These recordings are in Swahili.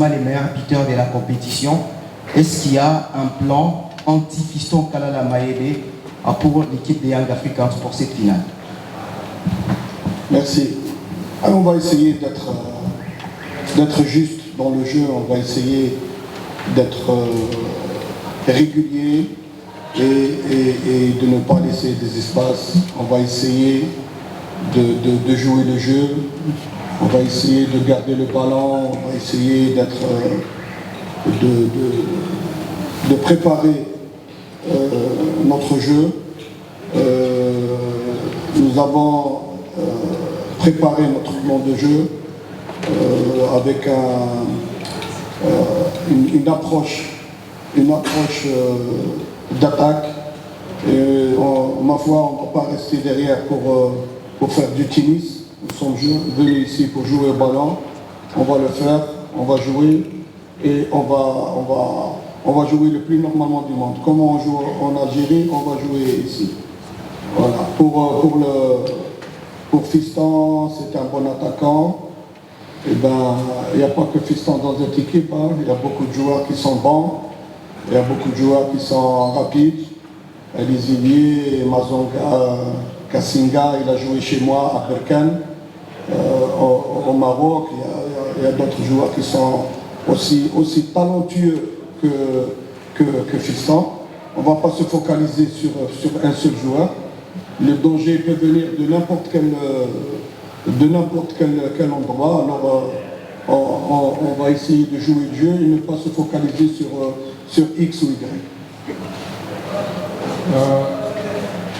forcément les meilleurs buteurs de la compétition. Est-ce qu'il y a un plan anti-Fiston Kalala Maebe pour l'équipe des Young Africans pour cette finale? Merci. Alors, on va essayer d'être juste dans le jeu, on va essayer d'être régulier et de ne pas laisser des espaces. On va essayer de jouer le jeu, on va essayer de garder le ballon, on va essayer de préparer notre jeu. Nous avons préparé notre plan de jeu avec une approche d'attaque. Ma foi, on ne va pas rester derrière pour faire du tennis. Nous sommes venus ici pour jouer au ballon. On va le faire, on va jouer et on va jouer le plus normalement du monde. Comme on joue en Algérie, on va jouer ici. Voilà. Pour Fiston, c'est un bon attaquant. Eh ben, il n'y a pas que Fiston dans cette équipe, hein. Il y a beaucoup de joueurs qui sont bons, il y a beaucoup de joueurs qui sont rapides. Elizilier, Mazonga, Kassinga, il a joué chez moi à Berkane, au Maroc. Il y a d'autres joueurs qui sont aussi talentueux que Fiston. On ne va pas se focaliser sur un seul joueur. Le danger peut venir de n'importe quel endroit. Alors on va essayer de jouer le jeu et ne pas se focaliser sur X ou Y.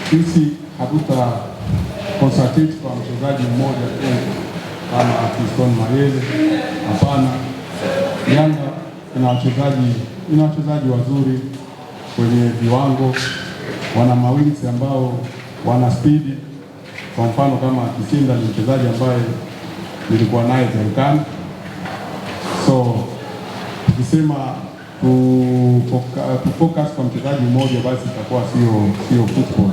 Sisi hatuta-concentrate kwa mchezaji mmoja tu kama Fiston Mayele. Hapana, Yanga ina wachezaji wazuri kwenye viwango, wana mawingi ambao wana spidi. Kwa mfano kama Kisinda ni mchezaji ambaye nilikuwa naye Berkane. So tukisema focus kwa mchezaji mmoja basi itakuwa sio football.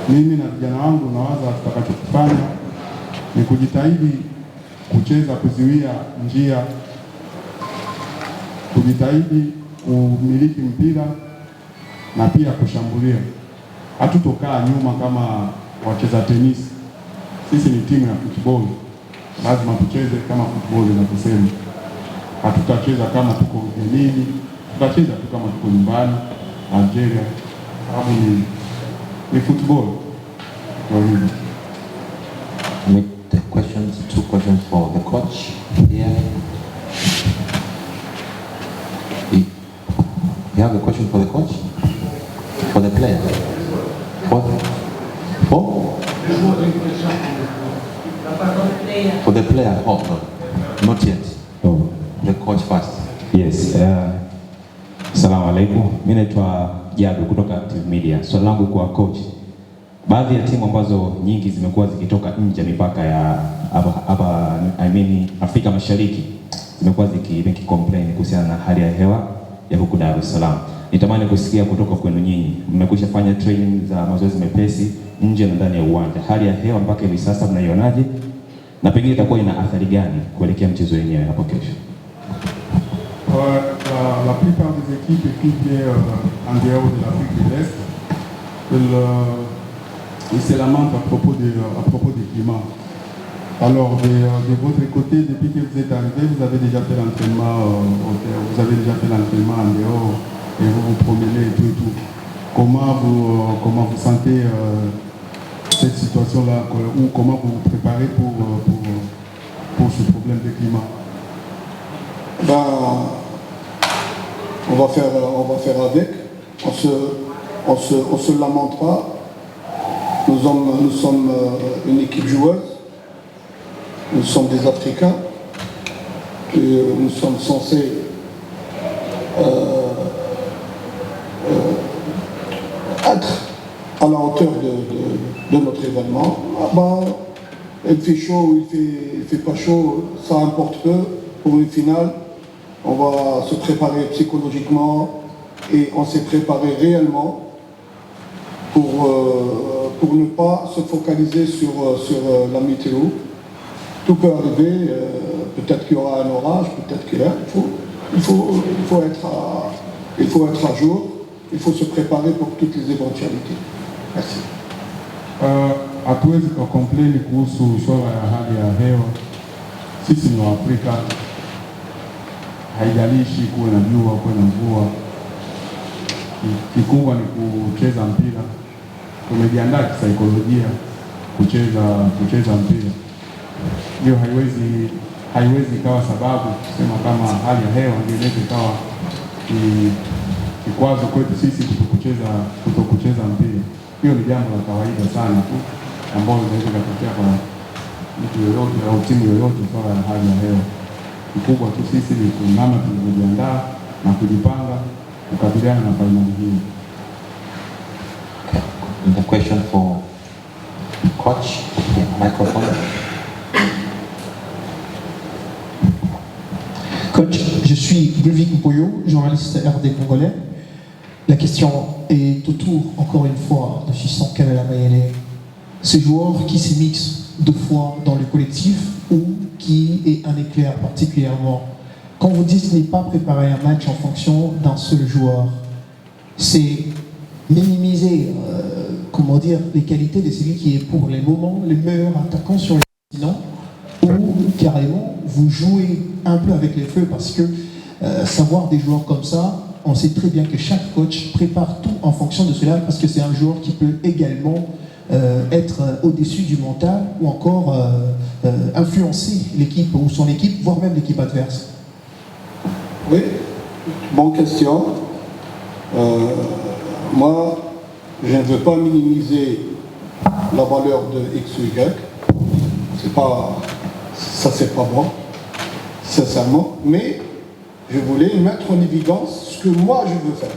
Mimi na vijana wangu nawaza tutakachokifanya ni kujitahidi kucheza, kuziwia njia, kujitahidi kumiliki mpira na pia kushambulia. Hatutokaa nyuma kama wacheza tenisi. Sisi ni timu ya football, lazima tucheze kama football inavyosema. Hatutacheza kama tuko ugenini, tutacheza tu kama tuko nyumbani Algeria, sababu ni football. Make the questions, 2 questions for the coach here. You have a question for the coach? For the player? For the player? Oh, no. Not yet. Oh. The coach first. Yes. Assalamu alaikum. Mimi naitwa Jadu kutoka Active Media. Swali langu kwa coach. Baadhi ya timu ambazo nyingi zimekuwa zikitoka nje ya mipaka ya Afrika Mashariki zimekuwa ziki complain kuhusiana na hali ya hewa ya huku Dar es Salaam. Nitamani kusikia kutoka kwenu nyinyi. Mmekwisha fanya training za mazoezi mepesi nje na ndani ya uwanja. Hali ya hewa mpaka hivi sasa mnaionaje? Na pengine itakuwa ina athari gani kuelekea mchezo wenyewe hapo kesho? La plupart des équipes qui viennent en dehors de l'Afrique de l'Est, ils se lamentent à propos du climat. Alors, de votre côté, depuis que vous êtes arrivé, vous avez déjà fait l'entraînement vous avez déjà fait l'entraînement en dehors et vous vous promenez et tout. Comment vous sentez cette situation-là ou comment vous vous préparez pour ce problème de climat? On va faire avec. On se lamente pas. Nous sommes une équipe joueuse. Nous sommes des Africains. Et nous sommes censés être à la hauteur de notre événement. Il fait chaud ou il fait pas chaud, ça importe peu. Pour une finale, on va se préparer psychologiquement et on s'est préparé réellement pour ne pas se focaliser sur la météo. tout peut arriver, peut-être qu'il y aura un orage, peut-être qu'il y a... Il faut être à jour, il faut se préparer pour toutes les éventualités. Merci. Hatuwezi kukomplaini kuhusu swala ya hali ya hewa. Sisi ni Waafrika, haijalishi kuwe na jua kuwe na mvua, kikubwa ni kucheza mpira. Tumejiandaa kisaikolojia kucheza mpira. Hiyo haiwezi ikawa sababu kusema kama hali ya hewa ndio inaweza ikawa kikwazo kwetu sisi kutokucheza mpira. Hiyo ni jambo la kawaida sana tu ambalo linaweza kutokea kwa mtu yoyote au timu yoyote swala ya hali ya hewa. Kikubwa tu sisi ni kunama tulivyojiandaa na kujipanga kukabiliana na fainali hii. Okay. The question for coach. Yeah, microphone. Coach, je suis Ludwig Mpoyo, journaliste RD congolais. La question est autour, encore une fois, de Fiston Kabela Mayele. Ce joueur qui se mixe deux fois dans le collectif ou qui est un éclair particulièrement. Quand vous dites ne pas préparer un match en fonction d'un seul joueur, c'est minimiser, les qualités de celui qui est pour les moments le meilleur attaquant sur le continent, ou carrément vous jouez un peu avec les feux parce que savoir des joueurs comme ça, on sait très bien que chaque coach prépare tout en fonction de cela parce que c'est un joueur qui peut également être au-dessus du mental ou encore influencer l'équipe ou son équipe, voire même l'équipe adverse. Oui, bonne question. Moi, je ne veux pas minimiser la valeur de X ou Y. C'est pas moi, sincèrement. Mais je voulais mettre en évidence ce que moi je veux faire.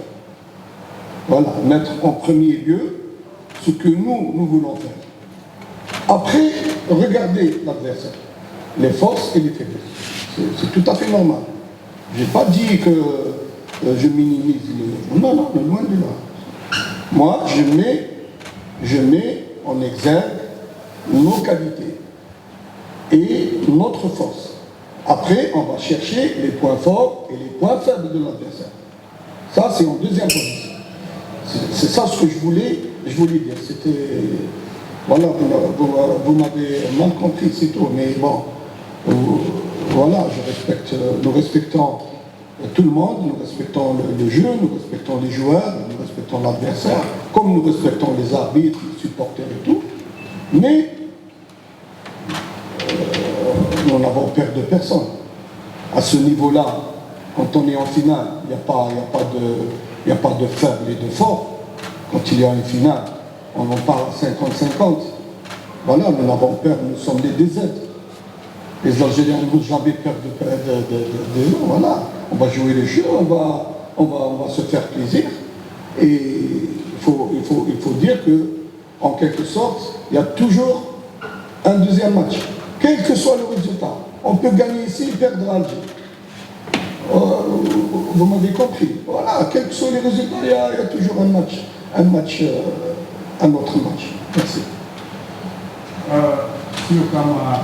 Voilà, mettre en premier lieu ce que nous voulons faire. Après, regardez l'adversaire, les forces et les faiblesses. C'est tout à fait normal. Je n'ai pas dit que je minimise les... Non, loin de là. Moi, je mets en exergue nos qualités et notre force. Après, on va chercher les points forts et les points faibles de l'adversaire. Ça, c'est en deuxième position. C'est ça ce que je voulais dire. C'était... Voilà, vous m'avez mal compris, c'est tout. Mais bon, voilà, nous respectons tout le monde, nous respectons le jeu, nous respectons les joueurs, nous respectons l'adversaire, comme nous respectons les arbitres, les supporters et tout. Mais nous n'avons peur de personne. À ce niveau-là, quand on est en finale, il n'y a pas de faible et de fort. Quand il y a une finale, on en parle à 50-50. Voilà, nous n'avons peur, nous sommes des DZ. Les Algériens n'ont jamais peur de nous. Voilà, on va jouer les jeux, on va se faire plaisir. Et il faut dire que, en quelque sorte, il y a toujours un deuxième match. Quel que soit le résultat, on peut gagner ici et perdre à Alger. Vous m'avez compris. Voilà, quels que soient les résultats, il y a toujours un autre match. Merci. Sio kama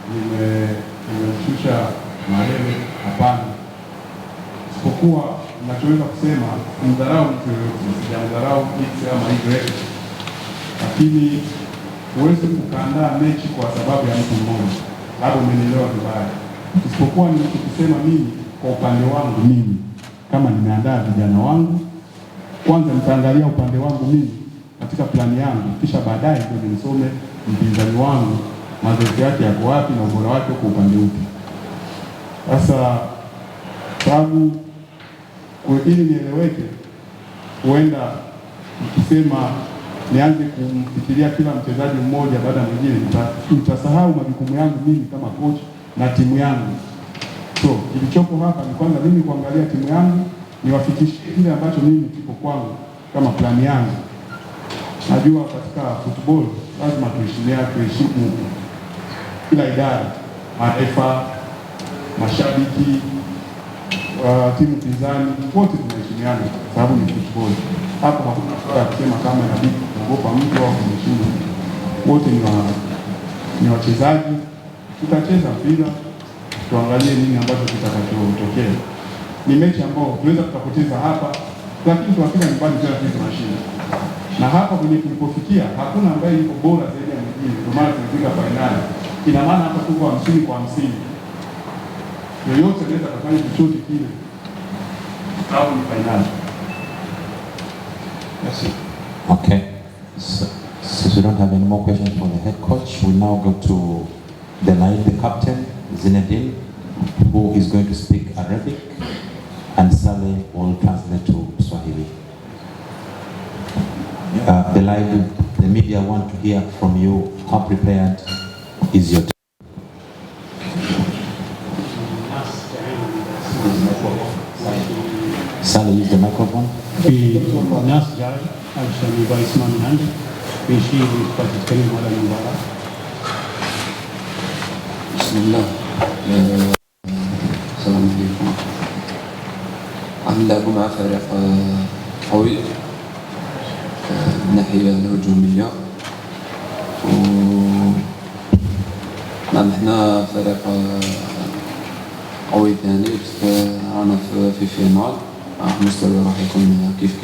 nimeshusha Mayele, hapana. Isipokuwa nachoweza kusema kumdharau mtu yoyote, sijamdharau X ama Y, lakini huwezi kukaandaa mechi kwa sababu ya mtu mmoja, labda umenielewa vibaya. Isipokuwa ninachokisema mimi kwa upande wangu mimi, kama nimeandaa vijana wangu, kwanza nitaangalia upande wangu mimi katika plani yangu, kisha baadaye ndio nisome mpinzani wangu mazoezi yake yako wapi na ubora wake kwa upande upi. Sasa sababu ili nieleweke, huenda nikisema nianze kumfikiria kila mchezaji mmoja baada ya mwingine, nitasahau majukumu yangu mimi kama coach na timu yangu. So kilichopo hapa ni kwanza mimi kuangalia timu yangu, niwafikishie kile ambacho mimi kipo kwangu kama plani yangu. Najua katika football lazima tuheshimu kila idara, marefa, mashabiki, timu pinzani, wote tunaheshimiana sababu ni football. Hapo hakuna swala ya kusema kama inabidi kuogopa mtu au kumheshimu. wote ni wachezaji, tutacheza mpira, tuangalie nini ambacho kitakachotokea. Ni mechi ambayo tunaweza tukapoteza hapa, lakini tunafika nyumbani tena tunashinda. Na hapa kwenye tulipofikia hakuna ambaye yuko bora zaidi ya mwingine, ndio maana tumefika finali. Ina maana hapa tuko 50-50. Yoyote anaweza kufanya chochote kile. Sababu ni finali. That's it. Okay. So, since we don't have any more questions for the head coach, we'll now go to Delaide, the captain, Zinedine, who is going to speak Arabic, and Saleh will translate to Swahili. Delaide, the media want to hear from you. How prepared is your team? Saleh, use the microphone. في ناس جاي عشان يبغى يسمع من عندك في شيء تتكلم على المباراة. بسم الله. السلام عليكم. نلعبوا مع فريق قوي من الناحية الهجومية، و نعم احنا فريق قوي ثاني، بس رانا في فينال. المستوى راح يكون كيف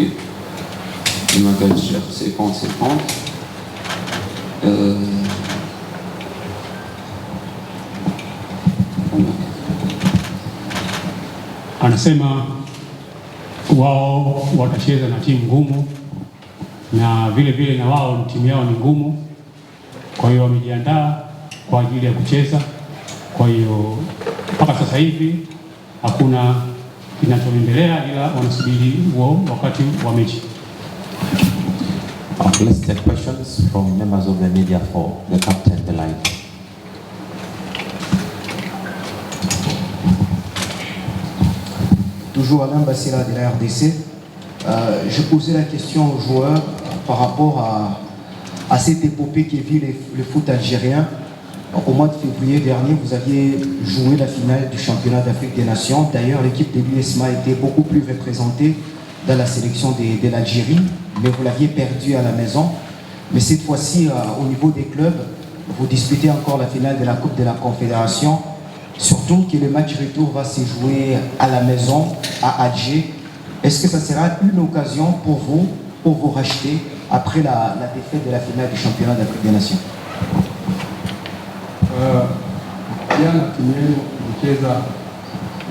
كما قال الشيخ 50-50. Anasema wao watacheza na timu ngumu, na vile vile na wao timu yao ni ngumu, kwa hiyo wamejiandaa kwa ajili ya kucheza. Kwa hiyo mpaka sasa hivi hakuna kinachoendelea, ila wanasubiri huo wakati wa mechi. Let's take questions from members of the media for the captain, the line. Toujours Alain Bassira de la RDC. Je posais la question aux joueurs par rapport à cette épopée qui vit le foot algérien. Au mois de février dernier, vous aviez joué la finale du championnat d'Afrique des Nations. D'ailleurs, l'équipe de l'USMA était beaucoup plus représentée dans la sélection de l'Algérie, mais vous l'aviez perdue à la maison. Mais cette fois-ci, au niveau des clubs, vous disputez encore la finale de la Coupe de la Confédération. Surtout que le match retour va se jouer à la maison, à Alger. Est-ce que ça sera une occasion pour vous racheter après la défaite de la finale du championnat d'Afrique des Nations? Jana timu yenu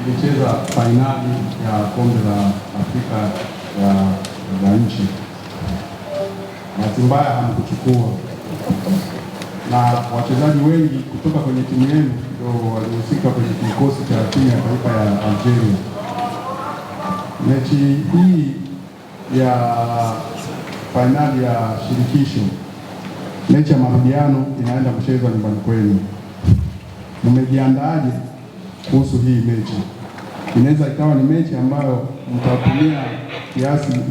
ilicheza fainali ya kombe la Afrika ya nchi. Bahati mbaya hamkuchukua, na wachezaji wengi kutoka kwenye timu yenu ndio walihusika kwenye kikosi cha timu ya taifa ya Algeria. Mechi hii ya fainali ya shirikisho, mechi ya marudiano inaenda kuchezwa nyumbani kwenu. Mmejiandaaje kuhusu hii mechi? Inaweza ikawa ni mechi ambayo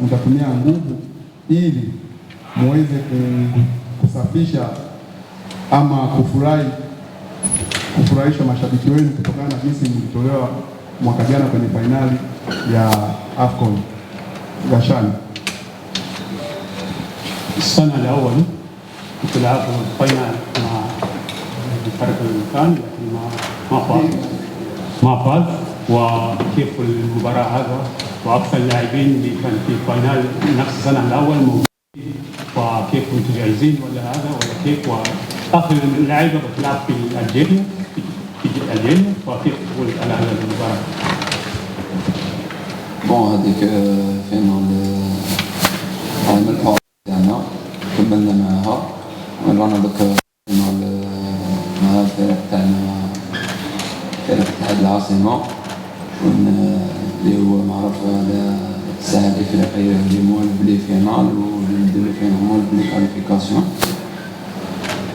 mtatumia nguvu ili muweze kusafisha ama kufurahisha mashabiki wenu kutokana na jinsi mlitolewa mwaka jana kwenye fainali ya AFCON Gashani. السنة الأول كنت لعبوا الفاينل مع الفريق المكان، لكن ما فاز. وكيف المباراة هذا، وأكثر اللاعبين اللي كان في الفاينل نفس السنة الأول موجودين، وكيف أنتم جاهزين ولا هذا ولا كيف؟ وآخر اللاعبين بتلعب في ألجيريا وكيف تقول على هذه المباراة؟ بون هذيك فينال العام الأول تاعنا كملنا معاها، ورانا دوك فينال مع الفريق تاعنا، فريق اتحاد العاصمة، اللي هو معروف على الساحة الإفريقية اللي موالف لي فينال، واللي نديرو فينال موالف لي كاليفيكاسيون.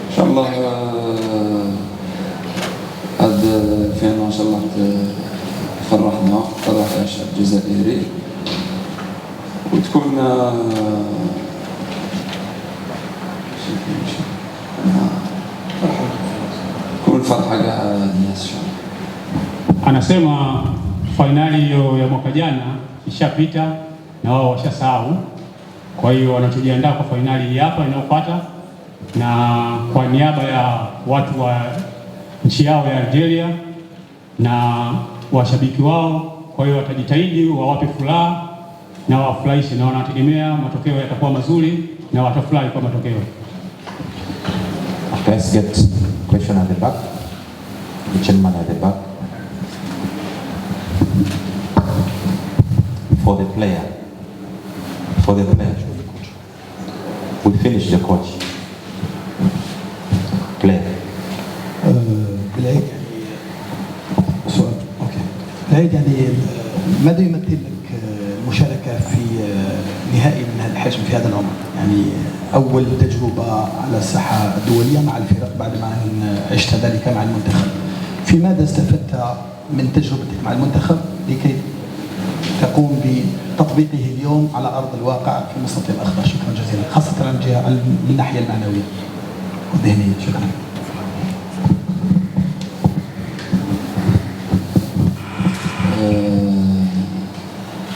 إن شاء الله هاد الفينال إن شاء الله تفرح الشعب الجزائري، وتكون فرحة كاع الناس. Anasema fainali hiyo ya mwaka jana ishapita na wao washasahau, kwa hiyo wanachojiandaa kwa fainali hii hapa inayofuata na kwa niaba ya watu wa nchi yao ya Algeria na washabiki wao. Kwa hiyo watajitahidi wawape furaha na wafurahishe, na wanategemea matokeo yatakuwa mazuri na watafurahi kwa matokeo. Let's get question at the back. The gentleman at the back. For the player. We finish the coach. Player. بالعيد سؤال اوكي. بالعيد يعني ماذا يمثل لك المشاركة في نهائي من هذا الحجم في هذا العمر؟ يعني أول تجربة على الساحة الدولية مع الفرق بعد ما عشت ذلك مع المنتخب. في ماذا استفدت من تجربتك مع المنتخب لكي تقوم بتطبيقه اليوم على أرض الواقع في المستطيل الأخضر؟ شكرا جزيلا، خاصة من الناحية المعنوية والذهنية. شكرا.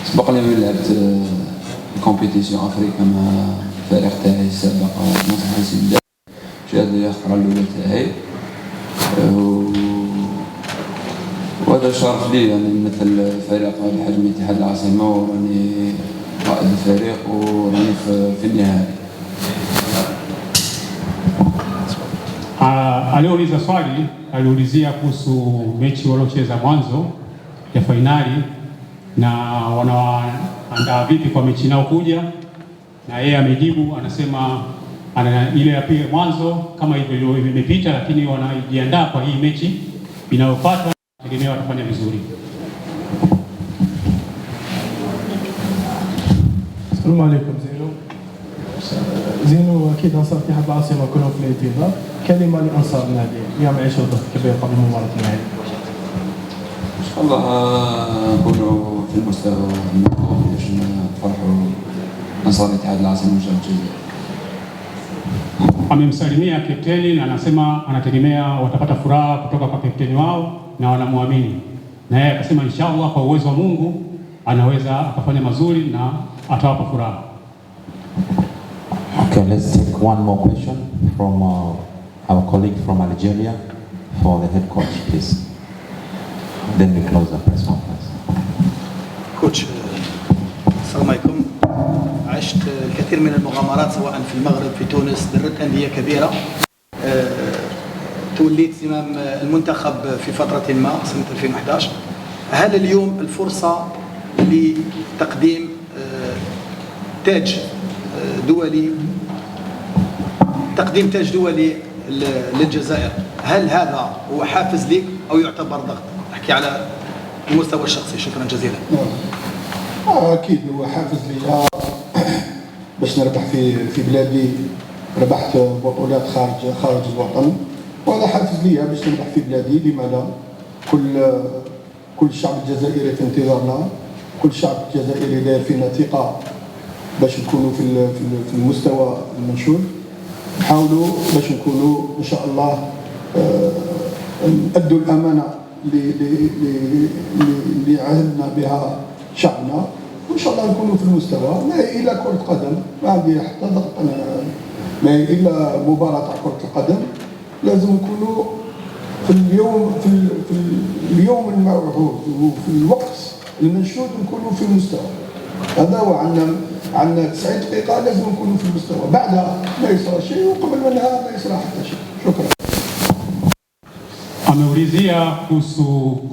سبق لي من لعبت كومبيتيسيون افريقيا مع الفريق تاعي السابق نصر حسين. شهادة الأخرى الأولى تاعي، وهذا شرف لي يعني نمثل فريق بحجم اتحاد العاصمة، وراني قائد الفريق وراني في النهائي. Aliouliza swali, aliulizia kuhusu mechi waliocheza mwanzo ya fainali na wanaandaa vipi kwa mechi nao kuja, na yeye amejibu anasema ile ya pili mwanzo kama hivyo imepita, lakini wanajiandaa kwa hii mechi inayofuata, tegemea watafanya vizuri. السلام عليكم. زينو اكيد انصار اتحاد العاصمه كلهم في الانتظار. كلمه لانصار النادي اليوم يعيشوا ضغط كبير قبل مباراه النهائي. ان شاء الله نكونوا في المستوى المطلوب باش نفرحوا انصار اتحاد العاصمه وشباب الجزائر. Amemsalimia kapteni na anasema anategemea watapata furaha kutoka kwa kapteni wao na wanamwamini, na yeye akasema inshallah kwa uwezo wa Mungu anaweza akafanya mazuri na atawapa furaha. Okay, let's take one more question from our colleague from Algeria for the head coach, please. Then we close the press conference. كوتش السلام عليكم. عشت الكثير من المغامرات سواء في المغرب في تونس، دربت أندية كبيرة، توليت زمام المنتخب في فترة ما سنة 2011. هل اليوم الفرصة لتقديم تاج دولي للجزائر، هل هذا هو حافز لك أو يعتبر ضغط؟ أحكي على المستوى الشخصي. شكرا جزيلا. أكيد هو حافز لي باش نربح في بلادي. ربحت بطولات خارج الوطن، وهذا حافز لي باش نربح في بلادي. لما لا؟ كل الشعب الجزائري في انتظارنا، كل الشعب الجزائري داير فينا ثقة باش نكونوا في المستوى المنشود. نحاولوا باش نكونوا ان شاء الله نأدوا الأمانة اللي عهدنا بها شعبنا، وان شاء الله نكونوا في المستوى. ما هي الا كرة قدم، ما عندي حتى ضغط، ما هي الا مباراة تاع كرة القدم. لازم نكونوا في اليوم الموعود وفي الوقت المنشود نكونوا في المستوى. هذا هو. عندنا 90 دقيقة لازم نكونوا في المستوى، بعدها ما يصير شيء وقبل منها ما يصير حتى شيء. شكرا. Ameulizia kuhusu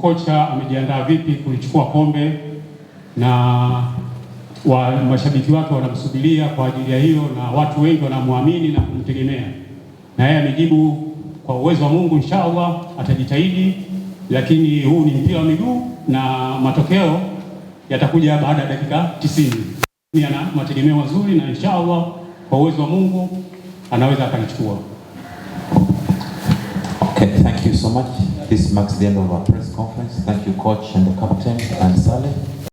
kocha amejiandaa vipi kulichukua kombe na mashabiki wake wanamsubiria kwa ajili ya hiyo, na watu wengi wanamwamini na kumtegemea, na yeye amejibu kwa uwezo wa Mungu inshallah atajitahidi, lakini huu ni mpira wa miguu na matokeo yatakuja baada ya dakika 90. Ana mategemeo mazuri na inshallah kwa uwezo wa Mungu anaweza akalichukua. Okay, thank you so much. This marks the end of our press conference. Thank you, coach and the captain and Saleh.